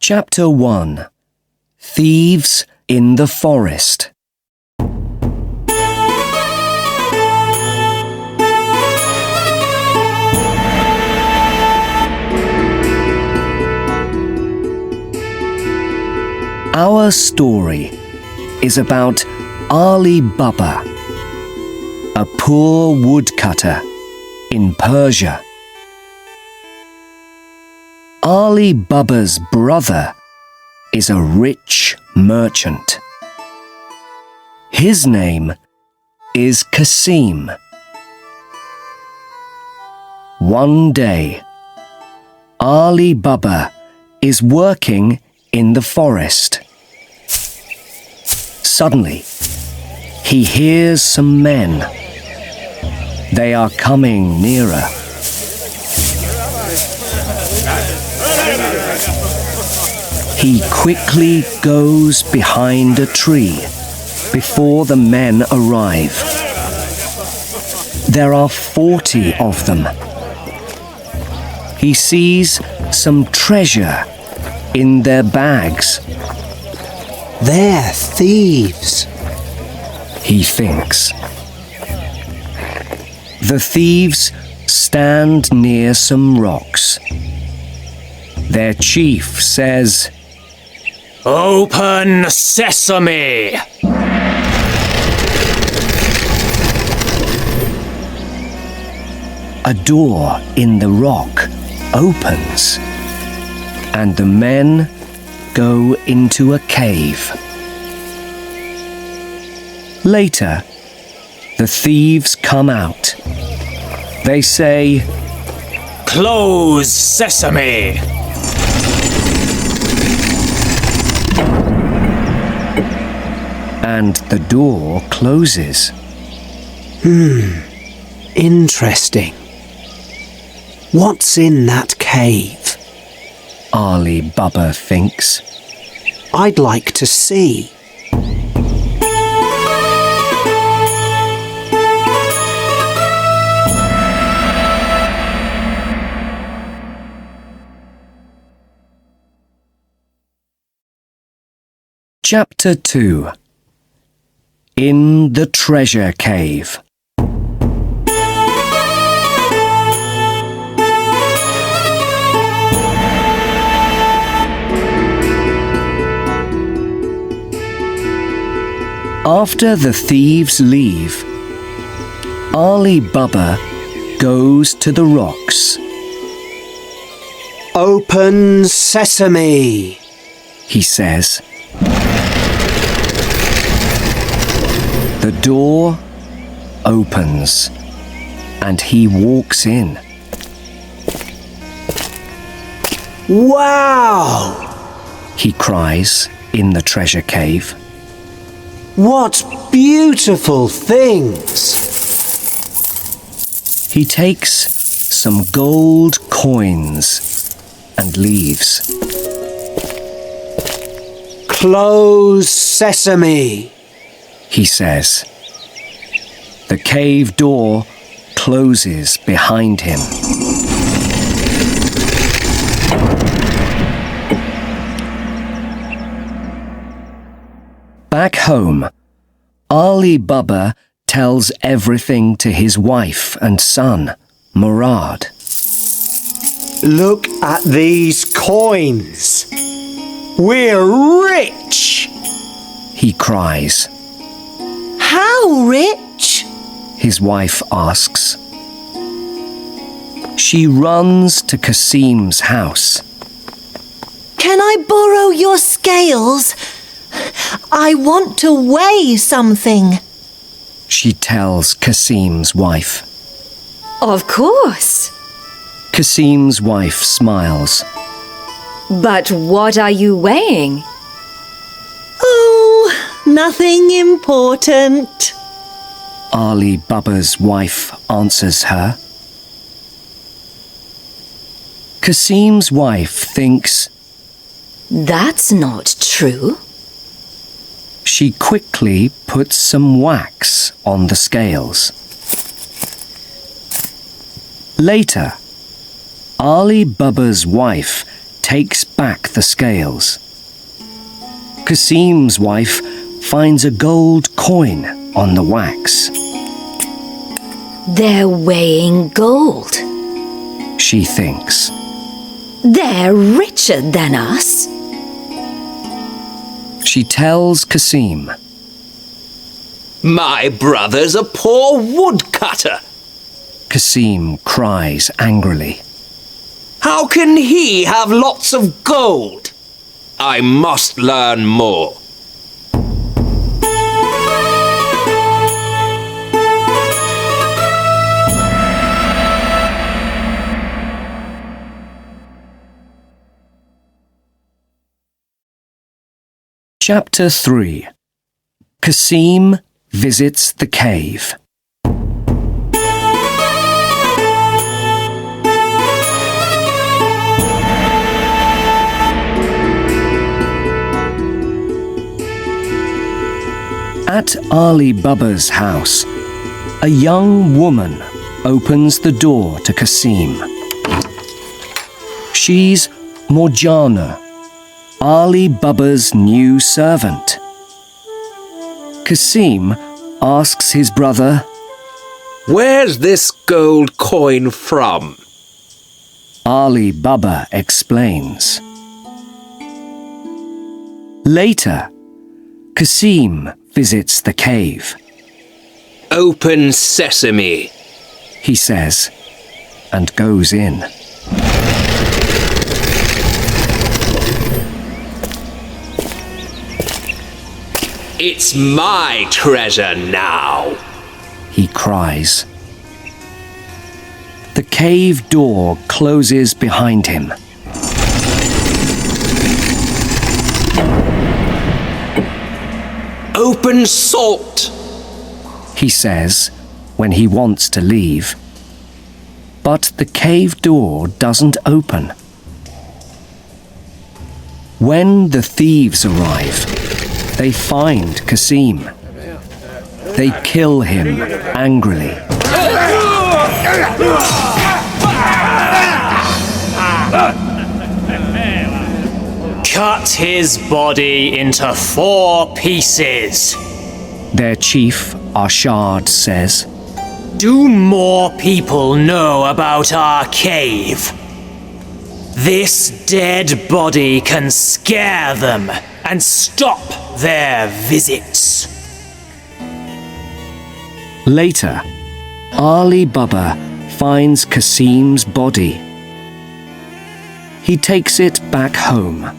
Chapter 1 Thieves in the Forest. Our story is about Ali Baba, a poor woodcutter in Persia. Ali Baba's brother is a rich merchant. His name is Kasim. One day, Ali Baba is working in the forest. Suddenly, he hears some men. They are coming nearer. He quickly goes behind a tree before the men arrive. There are 40 of them. He sees some treasure in their bags. They're thieves, he thinks. The thieves stand near some rocks. Their chief says, "Open sesame!" A door in the rock opens, and the men go into a cave. Later, the thieves come out. They say, "Close sesame!" and the door closes. Interesting. What's in that cave? Ali Baba thinks. I'd like to see. Chapter 2 In the Treasure Cave. After the thieves leave, Ali Baba goes to the rocks. Open sesame, he says. The door opens, and he walks in. Wow! He cries in the treasure cave. What beautiful things! He takes some gold coins and leaves. Close sesame, he says. The cave door closes behind him. Back home, Ali Baba tells everything to his wife and son, Murad. Look at these coins. We're rich! He cries. How rich? His wife asks. She runs to Kasim's house. Can I borrow your scales? I want to weigh something. She tells Kasim's wife. Of course. Kasim's wife smiles. But what are you weighing? Oh, nothing important. Ali Baba's wife answers her. Kasim's wife thinks, That's not true. She quickly puts some wax on the scales. Later, Ali Baba's wife takes back back the scales. Kasim's wife finds a gold coin on the wax. They're weighing gold. She thinks. They're richer than us. She tells Kasim. My brother's a poor woodcutter. Kasim cries angrily. How can he have lots of gold? I must learn more. Chapter 3. Kasim visits the cave. At Ali Baba's house, a young woman opens the door to Kasim. She's Morjana, Ali Baba's new servant. Kasim asks his brother, Where's this gold coin from? Ali Baba explains. Later, Kasim visits the cave. Open sesame, He says, and goes in. It's my treasure now. He cries. The cave door closes behind him. Open salt. He says when he wants to leave. But the cave door doesn't open. When the thieves arrive, they find Kasim. They kill him angrily. Cut his body into 4 pieces. Their chief, Arshad, says. Do more people know about our cave? This dead body can scare them and stop their visits. Later, Ali Baba finds Kasim's body. He takes it back home.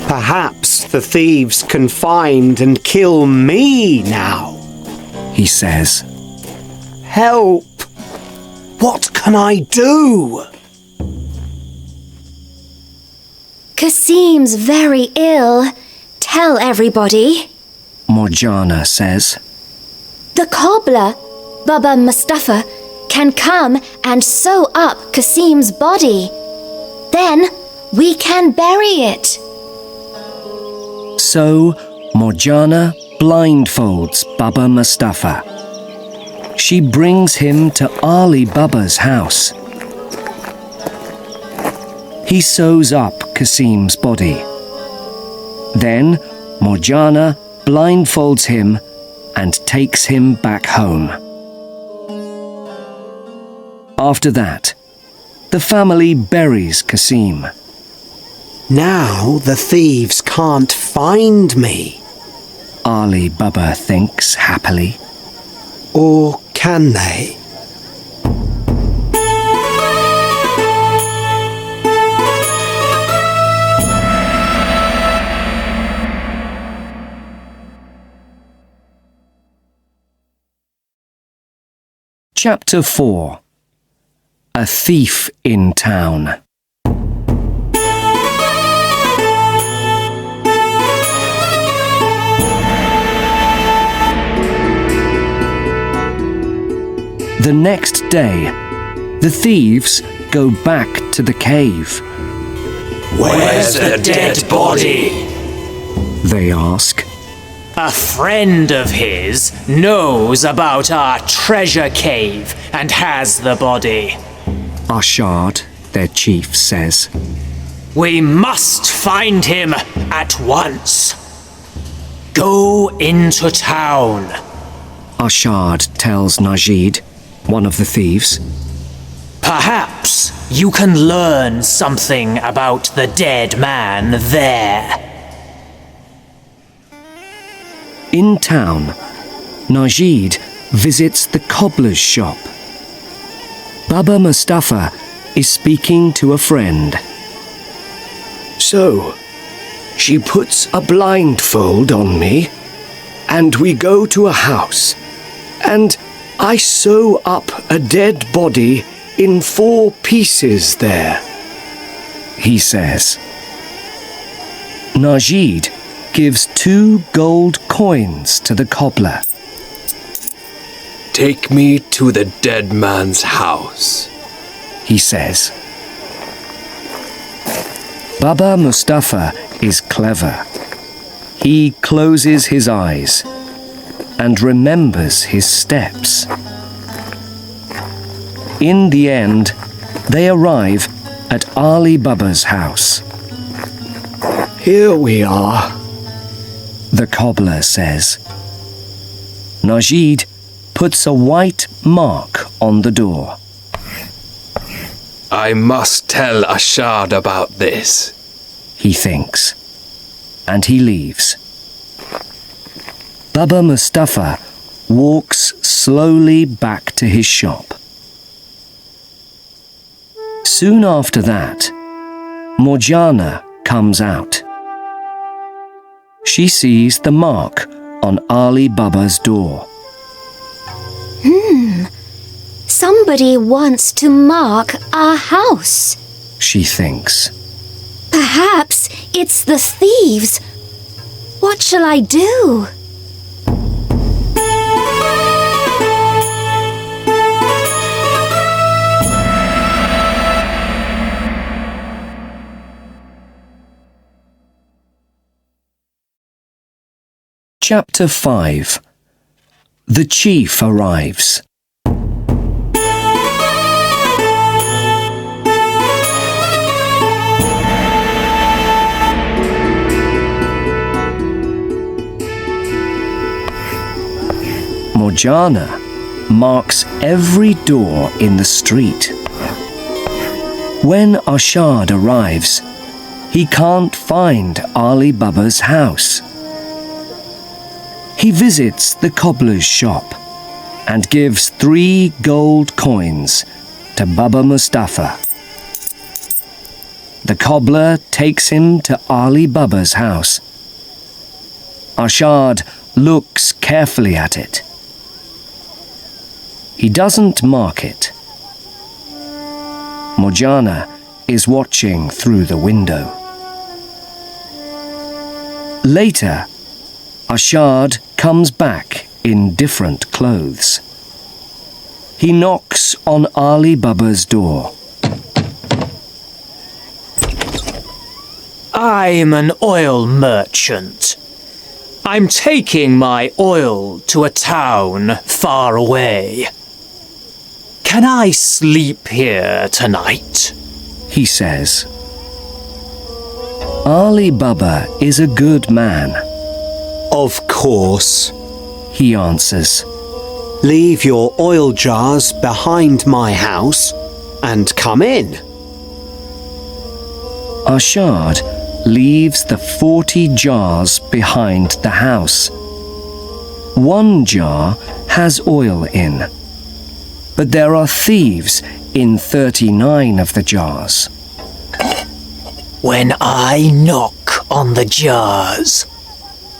Perhaps the thieves can find and kill me now. He says. Help! What can I do? Kasim's very ill. Tell everybody. Morjana says. The cobbler, Baba Mustafa, can come and sew up Kasim's body. Then we can bury it. So, Morjana blindfolds Baba Mustafa. She brings him to Ali Baba's house. He sews up Kasim's body. Then, Morjana blindfolds him and takes him back home. After that, the family buries Kasim. Now the thieves can't find me. Ali Baba thinks happily. Or can they? Chapter 4. A Thief in Town. The next day, the thieves go back to the cave. Where's the dead body? They ask. A friend of his knows about our treasure cave and has the body. Arshad, their chief, says. We must find him at once. Go into town. Arshad tells Najid, one of the thieves. Perhaps you can learn something about the dead man there. In town, Najid visits the cobbler's shop. Baba Mustafa is speaking to a friend. So, she puts a blindfold on me, and we go to a house, and I sew up a dead body in 4 pieces there, he says. Najid gives 2 gold coins to the cobbler. Take me to the dead man's house, he says. Baba Mustafa is clever. He closes his eyes and remembers his steps. In the end, they arrive at Ali Baba's house. Here we are, the cobbler says. Najid puts a white mark on the door. I must tell Arshad about this, he thinks, and he leaves. Baba Mustafa walks slowly back to his shop. Soon after that, Morjana comes out. She sees the mark on Ali Baba's door. Somebody wants to mark our house. She thinks. Perhaps it's the thieves. What shall I do? Chapter 5. The chief arrives. Morjana marks every door in the street. When Arshad arrives, he can't find Ali Baba's house. He visits the cobbler's shop and gives 3 gold coins to Baba Mustafa. The cobbler takes him to Ali Baba's house. Arshad looks carefully at it. He doesn't mark it. Morjana is watching through the window. Later, Arshad comes back in different clothes. He knocks on Ali Baba's door. I'm an oil merchant. I'm taking my oil to a town far away. Can I sleep here tonight? He says. Ali Baba is a good man. Of course. He answers. Leave your oil jars behind my house and come in. Arshad leaves the 40 jars behind the house. 1 jar has oil in, but there are thieves in 39 of the jars. When I knock on the jars,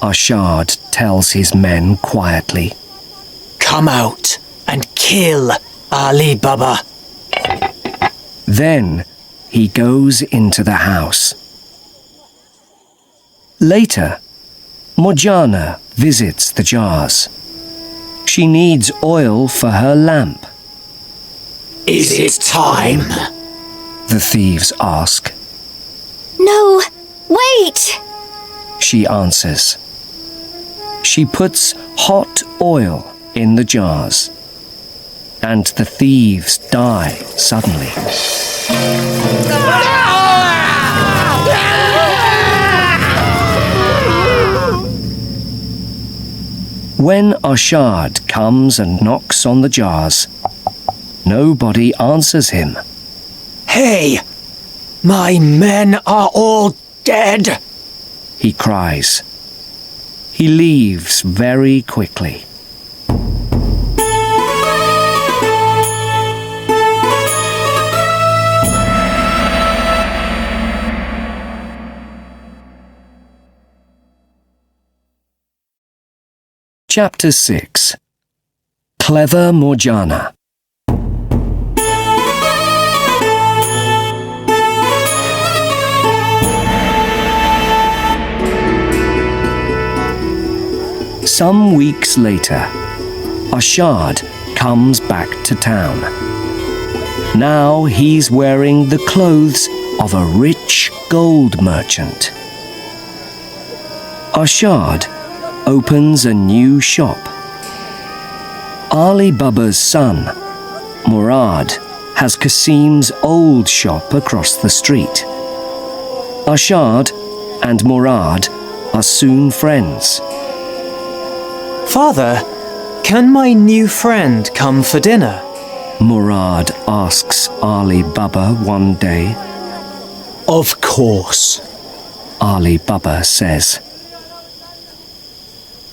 Arshad tells his men quietly. Come out and kill Ali Baba. Then he goes into the house. Later, Morjana visits the jars. She needs oil for her lamp. Is it time? The thieves ask. No, wait! She answers. She puts hot oil in the jars, and the thieves die suddenly. When Ashard comes and knocks on the jars, nobody answers him. Hey! My men are all dead! He cries. He leaves very quickly. Chapter 6. Clever Morgiana. Some weeks later, Ashard comes back to town. Now he's wearing the clothes of a rich gold merchant. Ashard opens a new shop. Ali Baba's son, Murad, has Kasim's old shop across the street. Ashard and Murad are soon friends. Father, can my new friend come for dinner? Murad asks Ali Baba one day. Of course. Ali Baba says.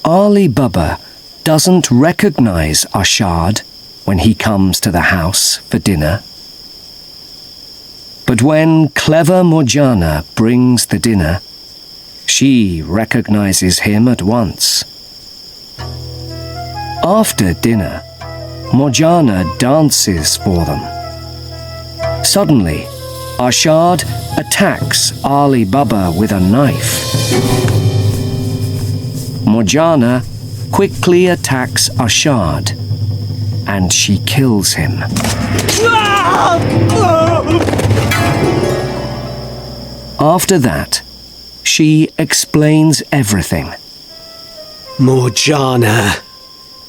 Ali Baba doesn't recognize Ashard when he comes to the house for dinner. But when Clever Morgiana brings the dinner, she recognizes him at once. After dinner, Morgiana dances for them. Suddenly, Ashard attacks Ali Baba with a knife. Morgiana quickly attacks Ashard, and she kills him. After that, she explains everything. Morgiana,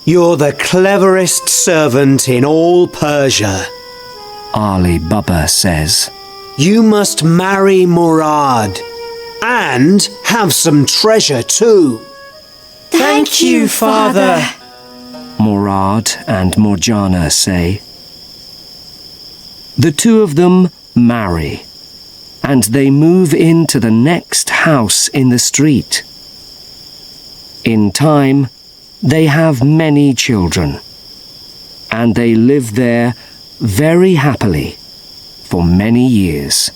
you're the cleverest servant in all Persia. Ali Baba says. You must marry Murad and have some treasure too. Thank you, Father. Murad and Morgiana say. The two of them marry, and they move into the next house in the street. In time, they have many children, and they live there very happily for many years.